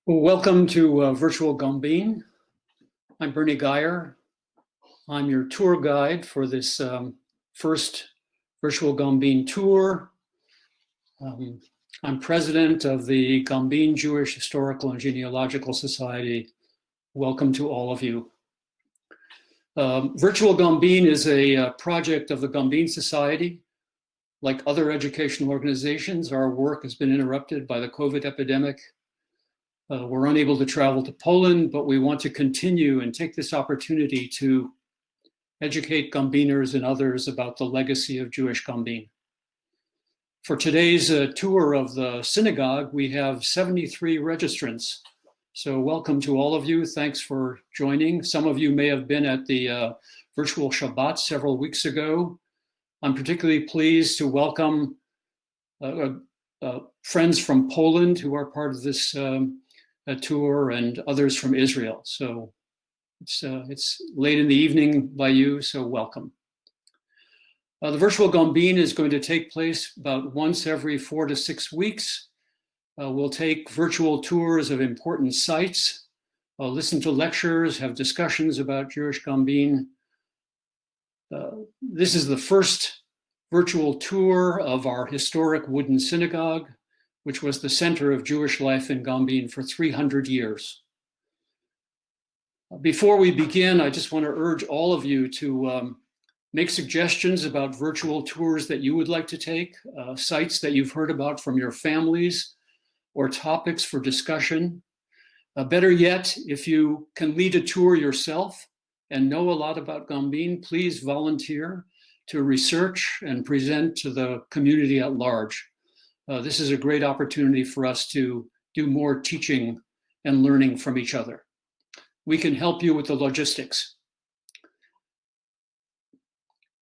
Well, welcome to Virtual Gombin. I'm Bernie Geyer. I'm your tour guide for this first Virtual Gombin tour. I'm president of the Gombin Jewish Historical and Genealogical Society. Welcome to all of you. Virtual Gombin is a project of the Gombin Society. Like other educational organizations, our work has been interrupted by the COVID epidemic. We're unable to travel to Poland, but we want to continue and take this opportunity to educate Gombiners and others about the legacy of Jewish Gombin. For today's tour of the synagogue, we have 73 registrants. So welcome to all of you. Thanks for joining. Some of you may have been at the virtual Shabbat several weeks ago. I'm particularly pleased to welcome friends from Poland who are part of this tour and others from Israel. So it's late in the evening by you, so welcome. The virtual Gombin is going to take place about once every 4 to 6 weeks. We'll take virtual tours of important sites, listen to lectures, have discussions about Jewish Gombin. This is the first virtual tour of our historic wooden synagogue, which was the center of Jewish life in Gombin for 300 years. Before we begin, I just want to urge all of you to make suggestions about virtual tours that you would like to take, sites that you've heard about from your families, or topics for discussion. Better yet, if you can lead a tour yourself and know a lot about Gombin, please volunteer to research and present to the community at large. This is a great opportunity for us to do more teaching and learning from each other. We can help you with the logistics.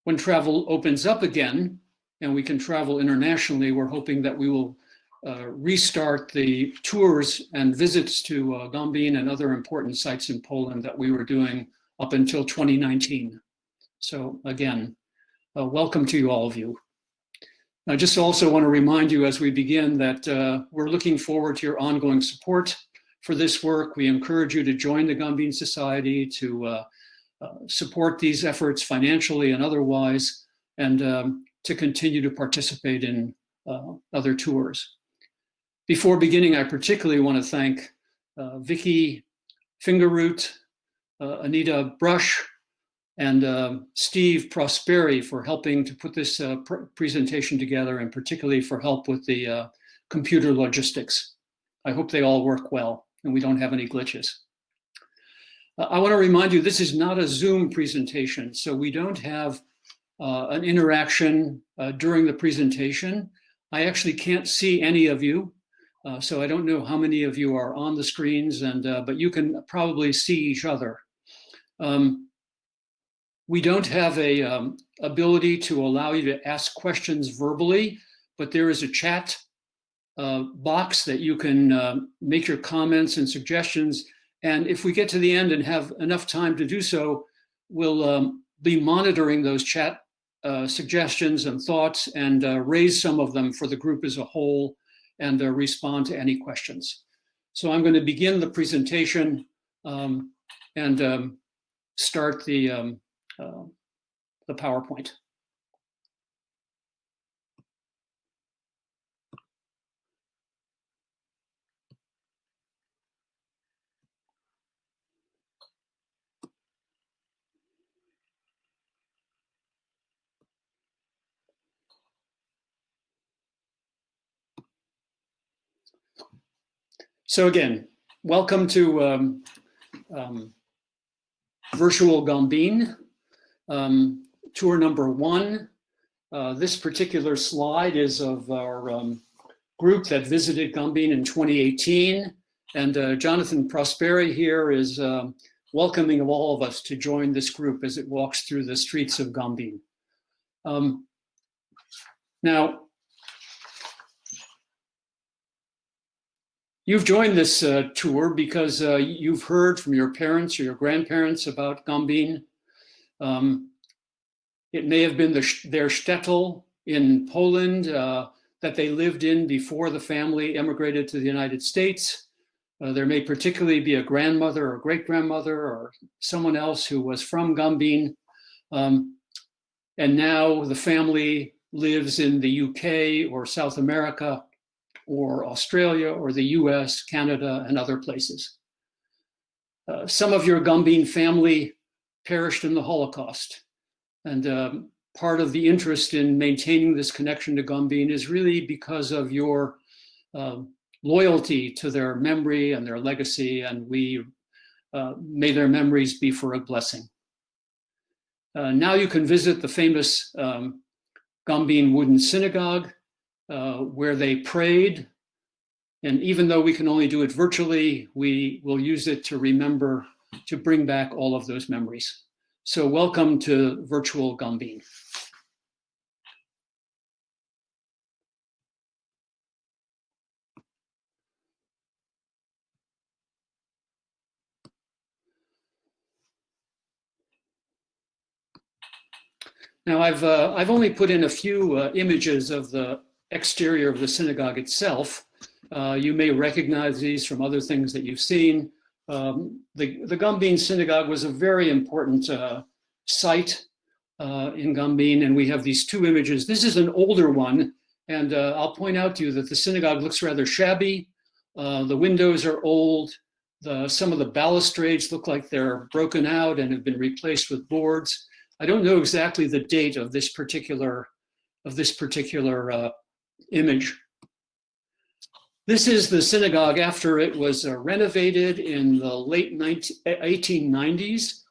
When travel opens up again and we can travel internationally, we're hoping that we will restart the tours and visits to Gombin and other important sites in Poland that we were doing up until 2019. So again, welcome to you, all of you. I just also want to remind you as we begin that we're looking forward to your ongoing support for this work. We encourage you to join the Gombin Society, to support these efforts financially and otherwise, and to continue to participate in other tours. Before beginning, I particularly want to thank Vicky Fingerroot, Anita Brush, and Steve Prosperi for helping to put this presentation together, and particularly for help with the computer logistics. I hope they all work well and we don't have any glitches. I want to remind you, this is not a Zoom presentation, so we don't have an interaction during the presentation. I actually can't see any of you, so I don't know how many of you are on the screens, but you can probably see each other. We don't have a ability to allow you to ask questions verbally, but there is a chat box that you can make your comments and suggestions. And if we get to the end and have enough time to do so, we'll be monitoring those chat suggestions and thoughts and raise some of them for the group as a whole and respond to any questions. So I'm going to begin the presentation and start the PowerPoint. So again, welcome to Virtual Gombin. Tour number 1. This particular slide is of our group that visited Gombin in 2018. And Jonathan Prosperi here is welcoming of all of us to join this group as it walks through the streets of Gombin. Now, you've joined this tour because you've heard from your parents or your grandparents about Gombin. It may have been their shtetl in Poland that they lived in before the family emigrated to the United States. There may particularly be a grandmother or great-grandmother or someone else who was from Gombin. And now the family lives in the UK or South America or Australia or the US, Canada, and other places. Some of your Gombin family perished in the Holocaust. And part of the interest in maintaining this connection to Gombin is really because of your loyalty to their memory and their legacy, and we may their memories be for a blessing. Now you can visit the famous Gombin wooden synagogue where they prayed. And even though we can only do it virtually, we will use it to remember, to bring back all of those memories. So welcome to virtual Gombin. Now I've only put in a few images of the exterior of the synagogue itself. You may recognize these from other things that you've seen. The Gombin synagogue was a very important site in Gombin, and we have these two images. This is an older one, and I'll point out to you that the synagogue looks rather shabby. The windows are old. Some of the balustrades look like they're broken out and have been replaced with boards. I don't know exactly the date of this particular image. This is the synagogue after it was renovated in the late 1890s.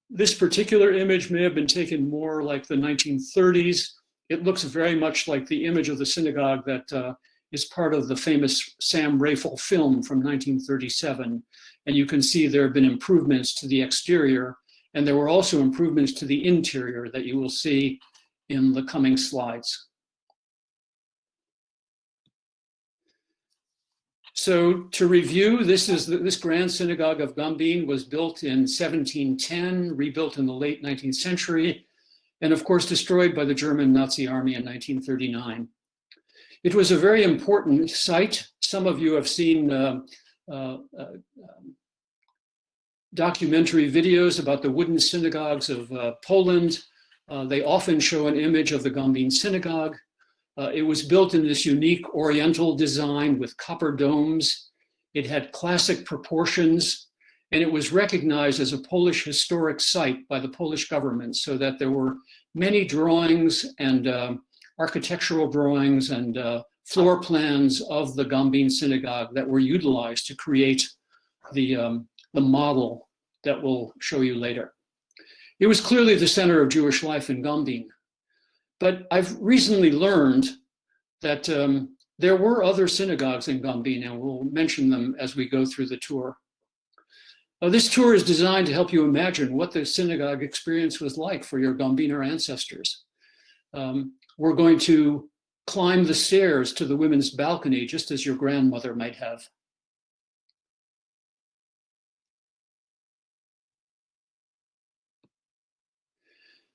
This particular image may have been taken more like the 1930s. It looks very much like the image of the synagogue that is part of the famous Sam Raifel film from 1937. And you can see there have been improvements to the exterior, and there were also improvements to the interior that you will see in the coming slides. So to review, this Grand Synagogue of Gombin was built in 1710, rebuilt in the late 19th century, and of course destroyed by the German Nazi army in 1939. It was a very important site. Some of you have seen documentary videos about the wooden synagogues of Poland. They often show an image of the Gombin synagogue. It was built in this unique oriental design with copper domes. It had classic proportions, and it was recognized as a Polish historic site by the Polish government, so that there were many drawings and architectural drawings and floor plans of the Gombin synagogue that were utilized to create the model that we'll show you later. It was clearly the center of Jewish life in Gombin. But I've recently learned that there were other synagogues in Gombin, and we'll mention them as we go through the tour. This tour is designed to help you imagine what the synagogue experience was like for your Gombiner ancestors. We're going to climb the stairs to the women's balcony, just as your grandmother might have.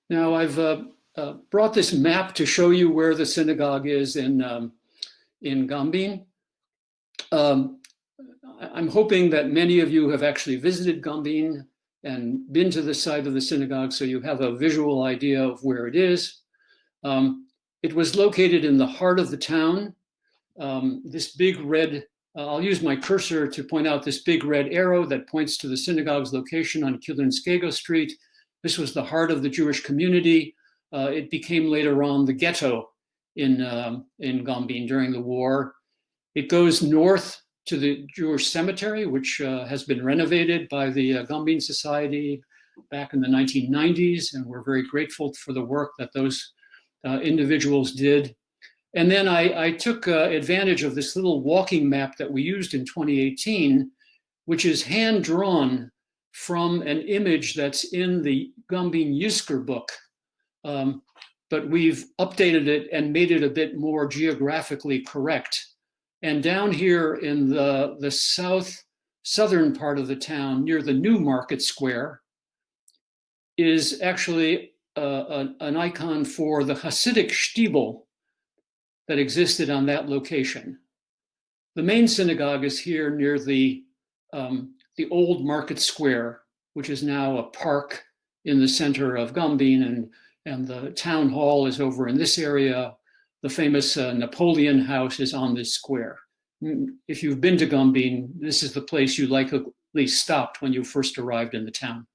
Now I've brought this map to show you where the synagogue is in Gombin. I'm hoping that many of you have actually visited Gombin and been to the site of the synagogue, so you have a visual idea of where it is. It was located in the heart of the town. This big red, I'll use my cursor to point out this big red arrow that points to the synagogue's location on Kielinskiego Street. This was the heart of the Jewish community. It became later on the ghetto in Gombin during the war. It goes north to the Jewish cemetery, which has been renovated by the Gombin Society back in the 1990s, and we're very grateful for the work that those individuals did. And then I took advantage of this little walking map that we used in 2018, which is hand-drawn from an image that's in the Gombin Yusker book. But we've updated it and made it a bit more geographically correct. And down here in the southern part of the town, near the new market square, is actually an icon for the Hasidic Stiebel that existed on that location. The main synagogue is here near the old market square, which is now a park in the center of Gombin, and the town hall is over in this area. The famous Napoleon House is on this square. If you've been to Gombin, this is the place you likely stopped when you first arrived in the town.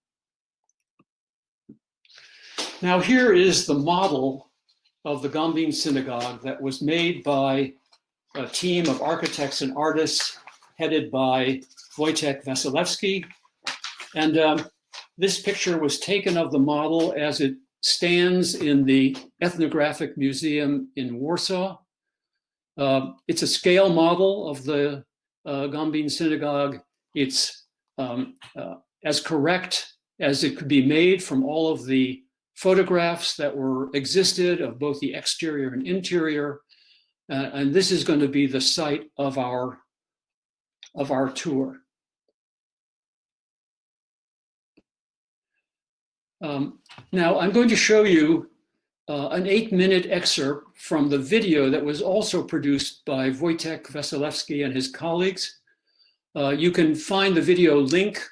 Now here is the model of the Gombin Synagogue that was made by a team of architects and artists headed by Wojtek Wasilewski. And this picture was taken of the model as it stands in the Ethnographic Museum in Warsaw. It's a scale model of the Gombin Synagogue. It's as correct as it could be made from all of the photographs that existed of both the exterior and interior. And this is going to be the site of our tour. Now I'm going to show you an 8-minute excerpt from the video that was also produced by Wojtek Wasilewski and his colleagues. You can find the video link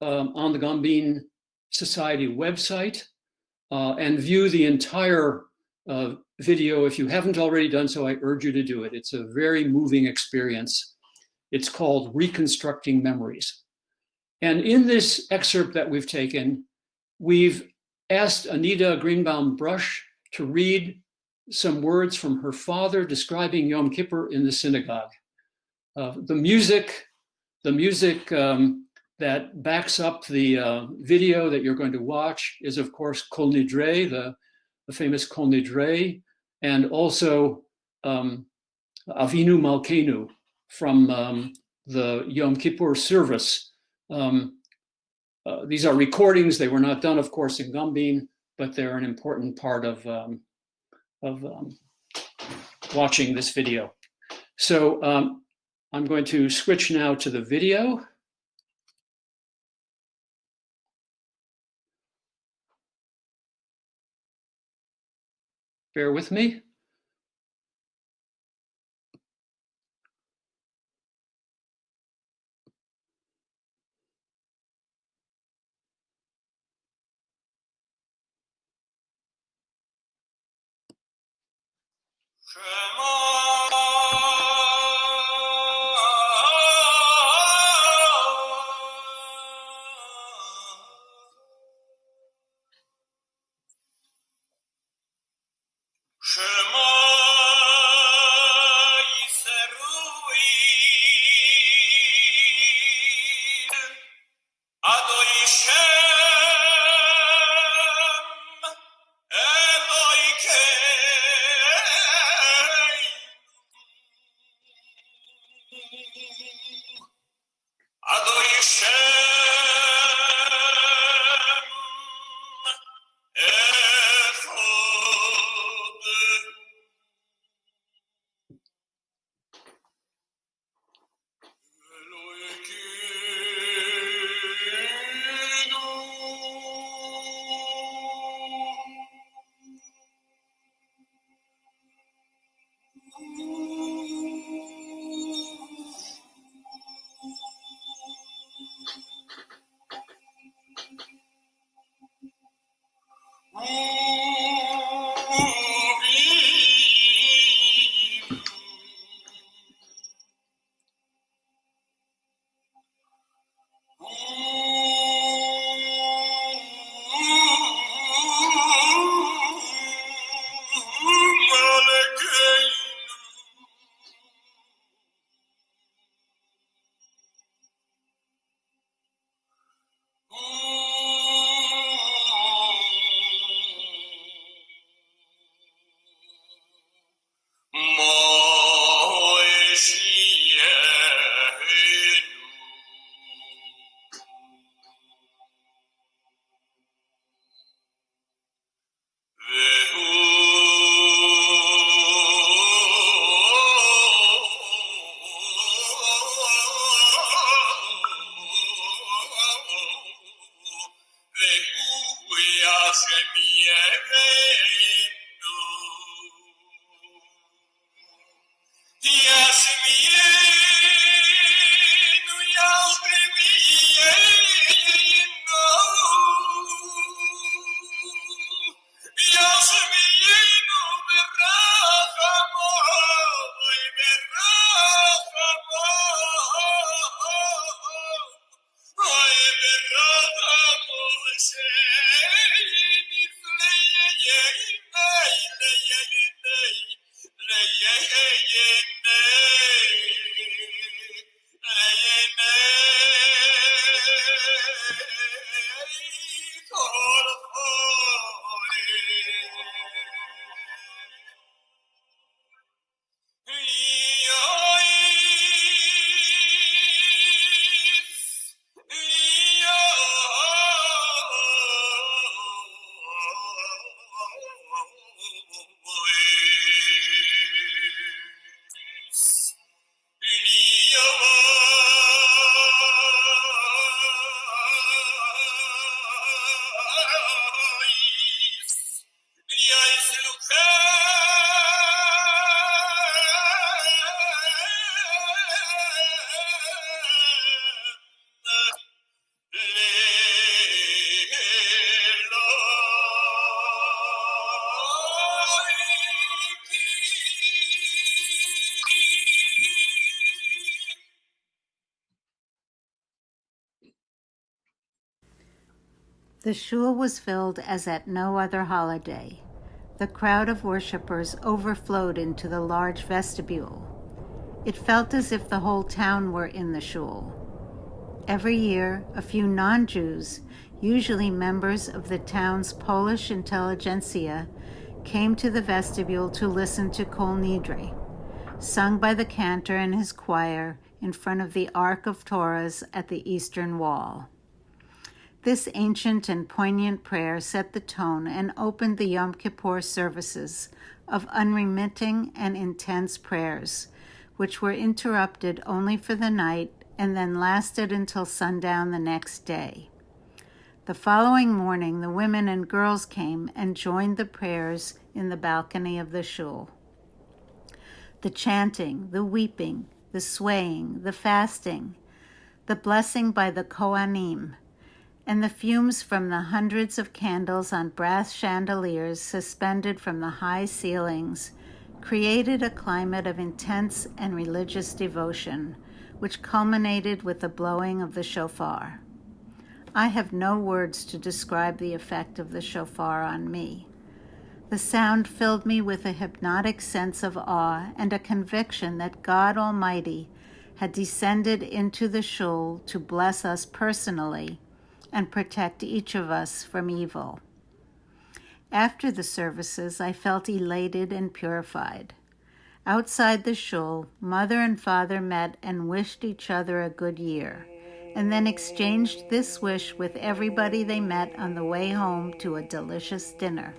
on the Gombin Society website and view the entire video. If you haven't already done so, I urge you to do it. It's a very moving experience. It's called Reconstructing Memories. And in this excerpt that we've taken, we've asked Anita Greenbaum-Brush to read some words from her father describing Yom Kippur in the synagogue. The music that backs up the video that you're going to watch is, of course, Kol Nidre, the famous Kol Nidre, and also Avinu Malkeinu from the Yom Kippur service. These are recordings. They were not done, of course, in Gombin, but they're an important part of watching this video. So I'm going to switch now to the video. Bear with me. Shema The shul was filled as at no other holiday. The crowd of worshippers overflowed into the large vestibule. It felt as if the whole town were in the shul. Every year, a few non-Jews, usually members of the town's Polish intelligentsia, came to the vestibule to listen to Kol Nidre, sung by the cantor and his choir in front of the Ark of Torahs at the eastern wall. This ancient and poignant prayer set the tone and opened the Yom Kippur services of unremitting and intense prayers, which were interrupted only for the night and then lasted until sundown the next day. The following morning, the women and girls came and joined the prayers in the balcony of the shul. The chanting, the weeping, the swaying, the fasting, the blessing by the Kohanim, and the fumes from the hundreds of candles on brass chandeliers suspended from the high ceilings created a climate of intense and religious devotion, which culminated with the blowing of the shofar. I have no words to describe the effect of the shofar on me. The sound filled me with a hypnotic sense of awe and a conviction that God Almighty had descended into the shul to bless us personally and protect each of us from evil. After the services, I felt elated and purified. Outside the shul, mother and father met and wished each other a good year, and then exchanged this wish with everybody they met on the way home to a delicious dinner.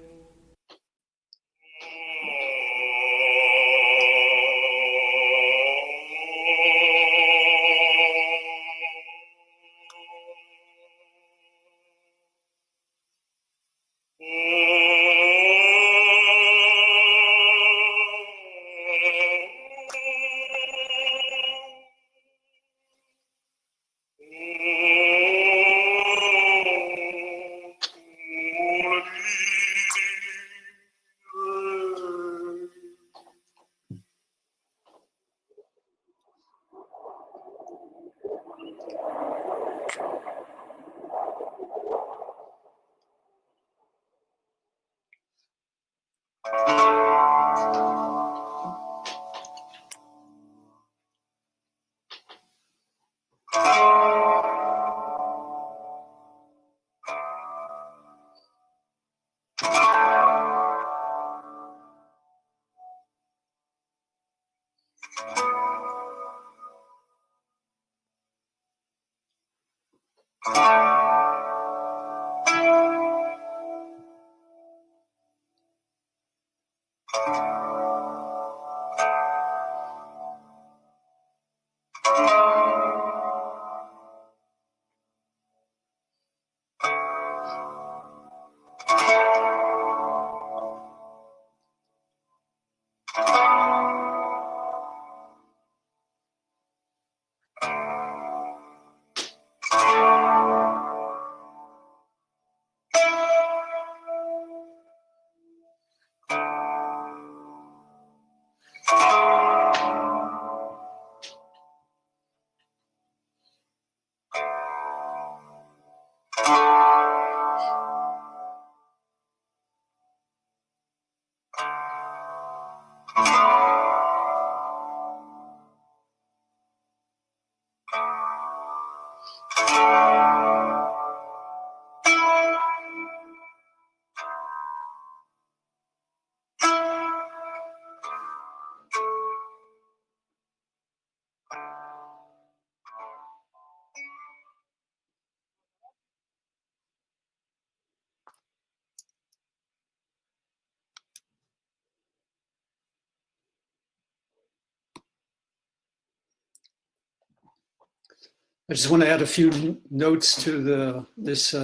I just want to add a few notes to this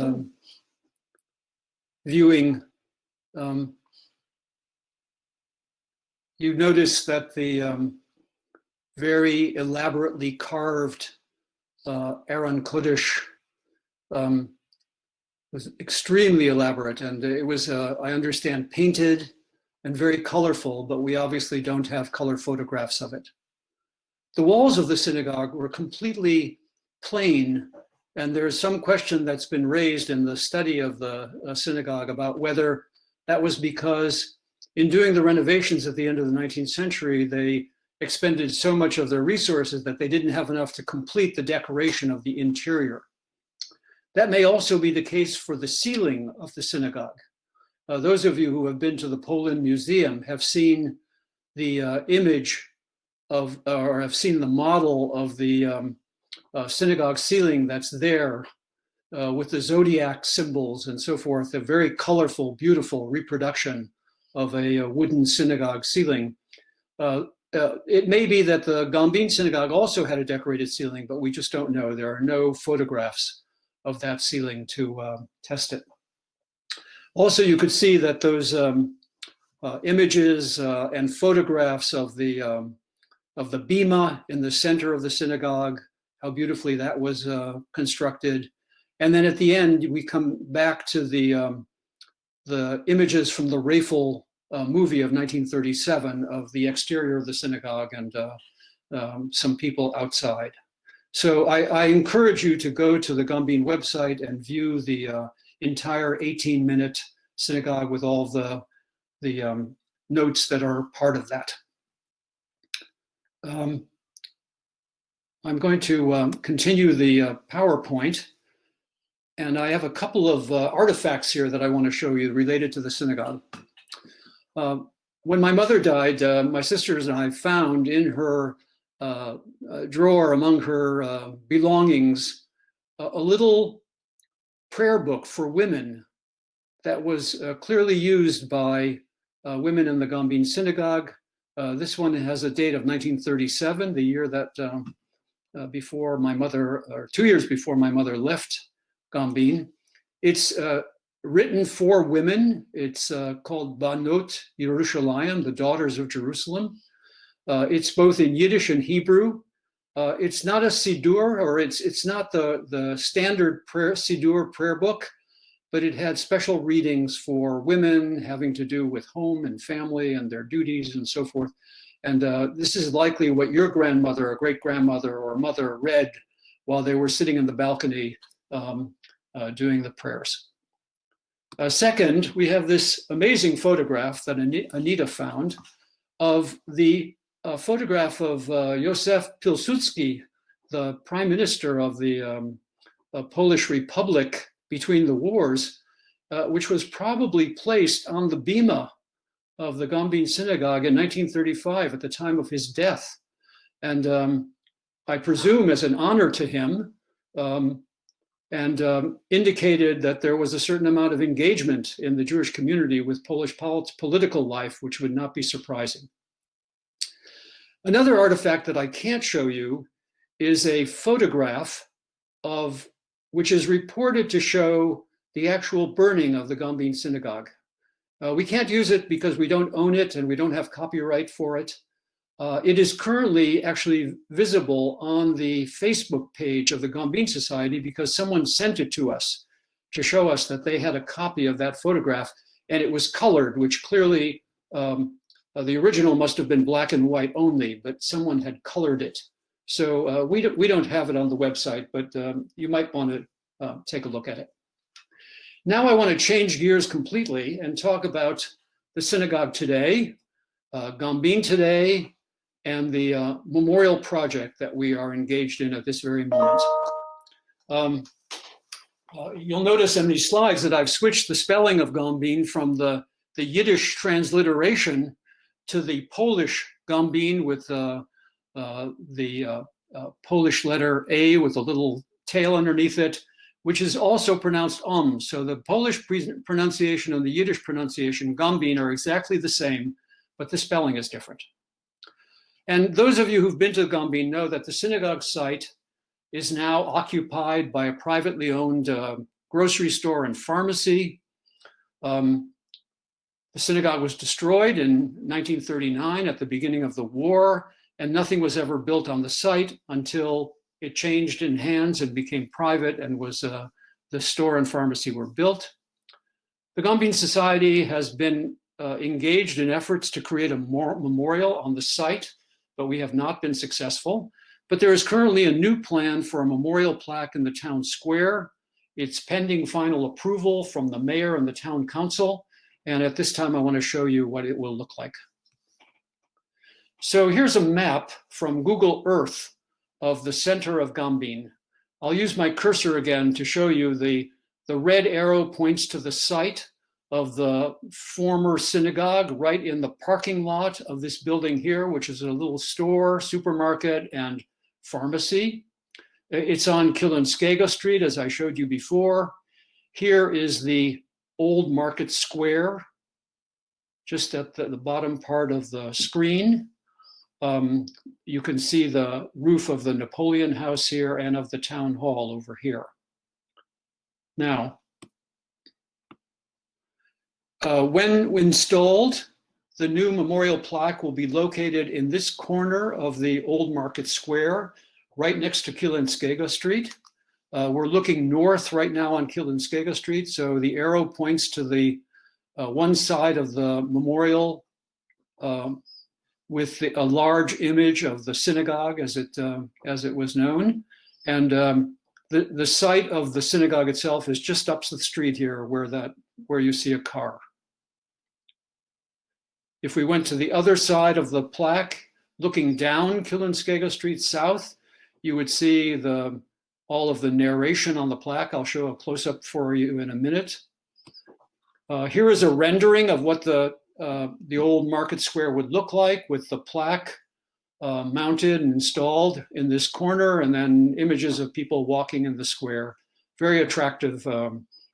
viewing. You notice that the very elaborately carved Aron Kodesh was extremely elaborate, and it was, I understand, painted and very colorful, but we obviously don't have color photographs of it. The walls of the synagogue were completely plain, and there's some question that's been raised in the study of the synagogue about whether that was because in doing the renovations at the end of the 19th century, they expended so much of their resources that they didn't have enough to complete the decoration of the interior. That may also be the case for the ceiling of the synagogue. Those of you who have been to the Poland Museum have seen the image of, or have seen the model of the synagogue ceiling that's there with the zodiac symbols and so forth, a very colorful, beautiful reproduction of a wooden synagogue ceiling. It may be that the Gombin synagogue also had a decorated ceiling, but we just don't know. There are no photographs of that ceiling to test it. Also, you could see that those images and photographs of the bima in the center of the synagogue, how beautifully that was constructed. And then at the end, we come back to the images from the Rafel movie of 1937 of the exterior of the synagogue and some people outside. So I encourage you to go to the Gombin website and view the entire 18-minute synagogue with all the notes that are part of that. I'm going to continue the PowerPoint, and I have a couple of artifacts here that I want to show you related to the synagogue. When my mother died, my sisters and I found in her drawer among her belongings a little prayer book for women that was clearly used by women in the Gombin synagogue. This one has a date of 1937, the year that before my mother, or 2 years before my mother left Gombin. It's written for women. It's called Banot Yerushalayim, the Daughters of Jerusalem. It's both in Yiddish and Hebrew. It's not a Siddur, or it's not the standard Siddur prayer book, but it had special readings for women having to do with home and family and their duties and so forth. And this is likely what your grandmother or great-grandmother or mother read while they were sitting in the balcony doing the prayers. Second, we have this amazing photograph that Anita found of the photograph of Józef Pilsudski, the prime minister of the Polish Republic between the wars, which was probably placed on the bima of the Gombin synagogue in 1935 at the time of his death. And I presume as an honor to him, and indicated that there was a certain amount of engagement in the Jewish community with Polish political life, which would not be surprising. Another artifact that I can't show you is a photograph of, which is reported to show the actual burning of the Gombin synagogue. We can't use it because we don't own it and we don't have copyright for it. It is currently actually visible on the Facebook page of the Gombin Society because someone sent it to us to show us that they had a copy of that photograph, and it was colored, which clearly the original must have been black and white only, but someone had colored it. So we don't have it on the website, but you might want to take a look at it. Now I want to change gears completely and talk about the synagogue today, Gombin today, and the memorial project that we are engaged in at this very moment. You'll notice in these slides that I've switched the spelling of Gombin from the Yiddish transliteration to the Polish Gombin with the Polish letter A with a little tail underneath it, which is also pronounced So the Polish pronunciation and the Yiddish pronunciation, Gombin, are exactly the same, but the spelling is different. And those of you who've been to Gombin know that the synagogue site is now occupied by a privately owned grocery store and pharmacy. The synagogue was destroyed in 1939 at the beginning of the war, and nothing was ever built on the site until it changed in hands and became private, and was the store and pharmacy were built. The Gombin Society has been engaged in efforts to create a memorial on the site, but we have not been successful. But there is currently a new plan for a memorial plaque in the town square. It's pending final approval from the mayor and the town council. And at this time, I want to show you what it will look like. So here's a map from Google Earth of the center of Gombin. I'll use my cursor again to show you the red arrow points to the site of the former synagogue right in the parking lot of this building here, which is a little store, supermarket, and pharmacy. It's on Kilinskega Street, as I showed you before. Here is the old market square, just at the bottom part of the screen. You can see the roof of the Napoleon House here and of the town hall over here. Now, when installed, the new memorial plaque will be located in this corner of the old market square, right next to Kilinskega Street. We're looking north right now on Kilinskega Street, so the arrow points to the one side of the memorial with a large image of the synagogue as it was known. And the site of the synagogue itself is just up the street here where you see a car. If we went to the other side of the plaque, looking down Kilinskega Street south, you would see all of the narration on the plaque. I'll show a close-up for you in a minute. Here is a rendering of what the old market square would look like with the plaque mounted and installed in this corner, and then images of people walking in the square. Very attractive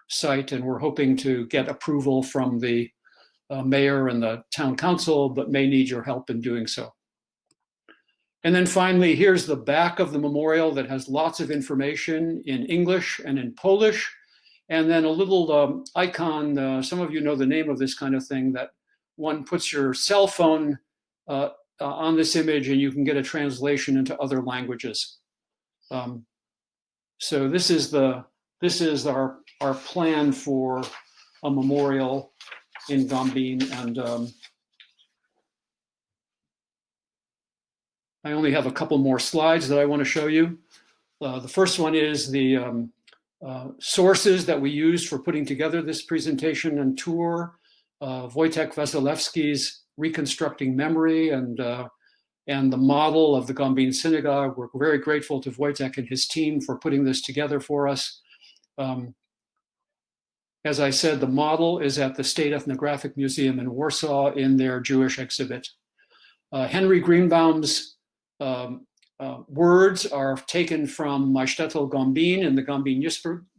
site, and we're hoping to get approval from the mayor and the town council, but may need your help in doing so. And then finally, here's the back of the memorial that has lots of information in English and in Polish. And then a little icon, some of you know the name of this kind of thing, that one puts your cell phone on this image and you can get a translation into other languages. So this is our plan for a memorial in Gombin, and I only have a couple more slides that I want to show you. The first one is the sources that we used for putting together this presentation and tour. Wojtek Wasilewski's Reconstructing Memory and the model of the Gombin Synagogue. We're very grateful to Wojtek and his team for putting this together for us. As I said, the model is at the State Ethnographic Museum in Warsaw in their Jewish exhibit. Henry Greenbaum's words are taken from My Shtetl Gombin in the Gombin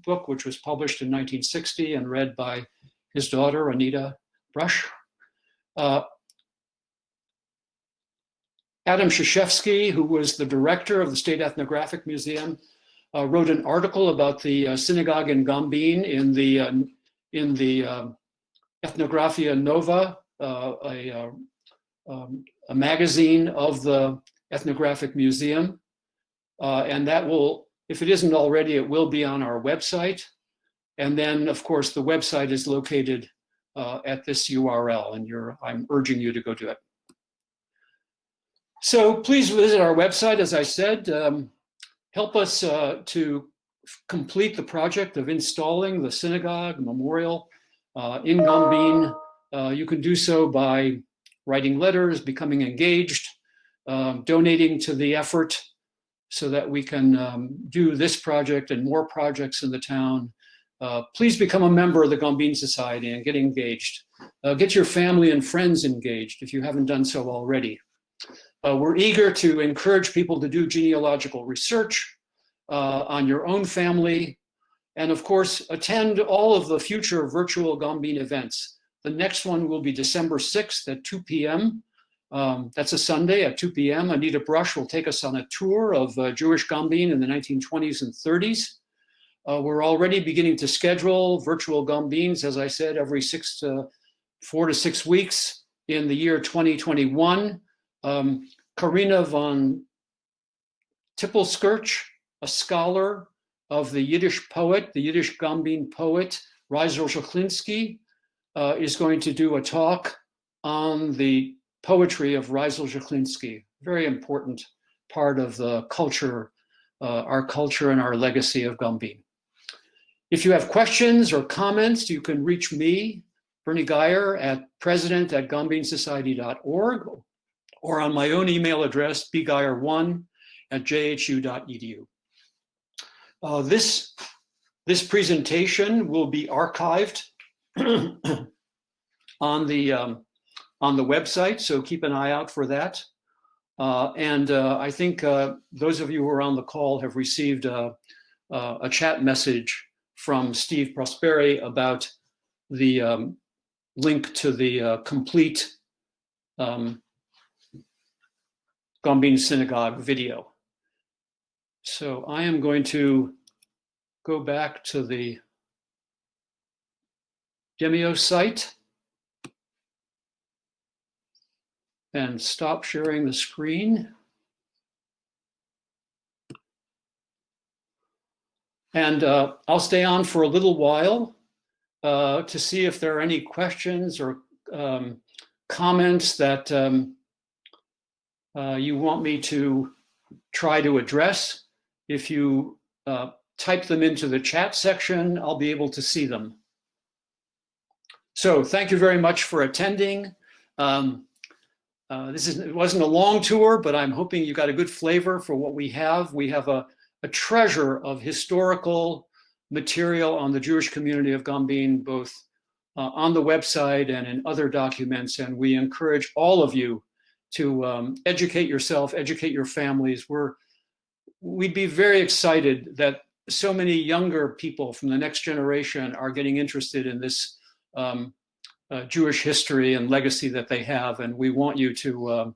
book, which was published in 1960 and read by his daughter, Anita Brush. Adam Krzyzewski, who was the director of the State Ethnographic Museum, wrote an article about the synagogue in Gombin in the Ethnographia Nova, a magazine of the Ethnographic Museum. And that will, if it isn't already, it will be on our website. And then, of course, the website is located at this URL, and I'm urging you to go do it. So please visit our website, as I said. Help us to complete the project of installing the synagogue memorial in Gombin. You can do so by writing letters, becoming engaged, donating to the effort so that we can do this project and more projects in the town. Please become a member of the Gombin Society and get engaged. Get your family and friends engaged if you haven't done so already. We're eager to encourage people to do genealogical research on your own family, and of course, attend all of the future virtual Gombin events. The next one will be December 6th at 2 p.m. That's a Sunday at 2 p.m. Anita Brush will take us on a tour of Jewish Gombin in the 1920s and 30s. We're already beginning to schedule virtual Gombins, as I said, every 4 to 6 weeks in the year 2021. Karina von Tippelskirch, a scholar of the Yiddish poet, the Yiddish Gombin poet, Reiser Szeklinski, is going to do a talk on the poetry of Rysel Jaklinski, very important part of the culture, our culture and our legacy of Gombin. If you have questions or comments, you can reach me, Bernie Geyer, at president@gombinsociety.org, or on my own email address, bgeyer1@jhu.edu. This presentation will be archived on the website, so keep an eye out for that. I think those of you who are on the call have received a chat message from Steve Prosperi about the link to the complete Gombin Synagogue video. So I am going to go back to the Demio site and stop sharing the screen. And I'll stay on for a little while to see if there are any questions or comments that you want me to try to address. If you type them into the chat section, I'll be able to see them. So thank you very much for attending. It wasn't a long tour, but I'm hoping you got a good flavor for what we have. We have a treasure of historical material on the Jewish community of Gombin, both on the website and in other documents. And we encourage all of you to educate yourself, educate your families. We'd be very excited that so many younger people from the next generation are getting interested in this Jewish history and legacy that they have, and we want you to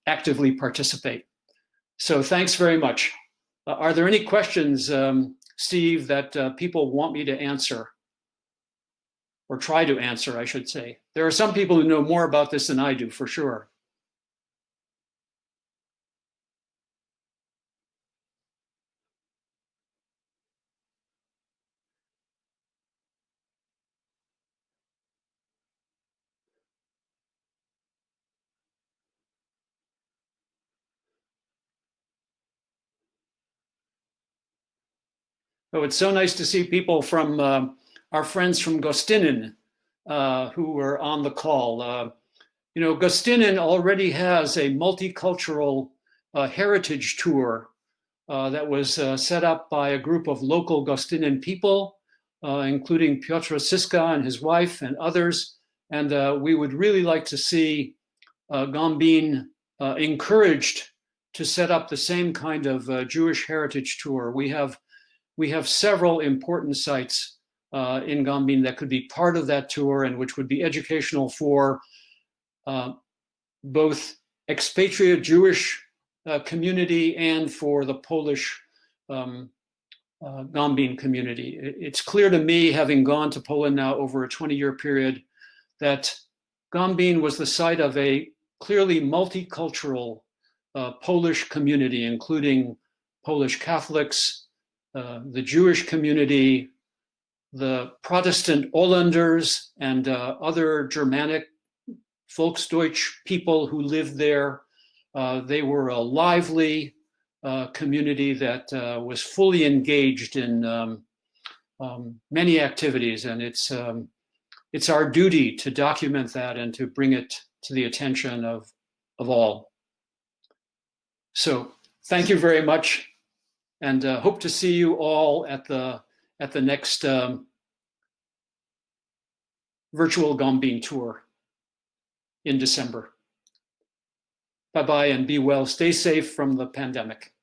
actively participate. So thanks very much. Are there any questions, Steve, that people want me to answer? Or try to answer, I should say. There are some people who know more about this than I do, for sure. Oh, it's so nice to see people from our friends from Gostinin who were on the call. You know, Gostinin already has a multicultural heritage tour that was set up by a group of local Gostinin people, including Piotr Siska and his wife and others. And we would really like to see Gombin encouraged to set up the same kind of Jewish heritage tour. We have several important sites in Gombin that could be part of that tour and which would be educational for both expatriate Jewish community and for the Polish Gombin community. It's clear to me, having gone to Poland now over a 20-year period, that Gombin was the site of a clearly multicultural Polish community, including Polish Catholics, the Jewish community, the Protestant Ålanders, and other Germanic Volksdeutsch people who lived there. They were a lively community that was fully engaged in many activities, and it's our duty to document that and to bring it to the attention of all. So thank you very much. And hope to see you all at the next virtual Gombin tour in December. Bye-bye and be well. Stay safe from the pandemic.